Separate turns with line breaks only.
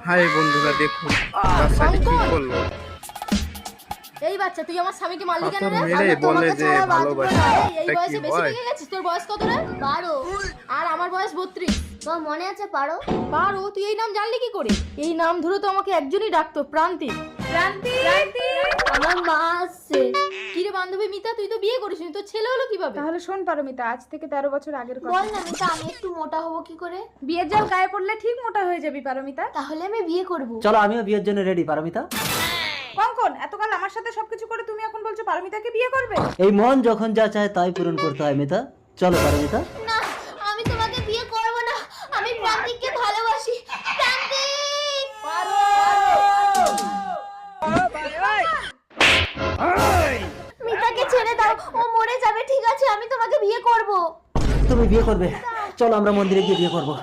High বন্ধুরা, দেখুন বাচ্চাটি কি করলো।
এই বাচ্চা, তুই আমার স্বামীকে মারলি কেন রে?
মেরে বলে যে ভালোবাসা।
এই বয়সে বেশি পেকে গেছিস। তোর বয়স কত রে? 12। আর আমার বয়স 32।
তোর মনে আছে পারো?
12? তুই এই নাম জানলি কি করে? এই নাম ধরে তো আমাকে একজনই ডাকতো, প্রান্তি। প্রান্তি,
আমার মা আসছে।
কি রে বান্ধবী মিতা, তুই তো বিয়ে করিসনি, তোর ছেলে হলো কিভাবে?
তাহলে শোন পারমিতা, আজ থেকে 13 বছর আগের কথা।
বল না মিতা, আমি একটু মোটা হব কি করে?
বিয়ের জল গায়ে পড়লে ঠিক মোটা হয়ে যাবি পারমিতা।
তাহলে আমি বিয়ে করব।
চলো আমিও বিয়ের জন্য রেডি পারমিতা।
কঙ্কন, এতকাল আমার সাথে সবকিছু করে তুমি এখন বলছো পারমিতাকে বিয়ে করবে?
এই মন যখন যা চায় তাই পূরণ করতে হয় মিতা। চলো পারমিতা।
না, আমি তোমাকে বিয়ে করব না। আমি প্রান্তিককে ভালোবাসি। প্রান্তিক! মিতাকে ছেড়ে দাও, ও মরে যাবে। ঠিক আছে, আমি তোমাকে বিয়ে করব।
তুমি বিয়ে করবে? চলো আমরা মন্দিরে গিয়ে বিয়ে করবো।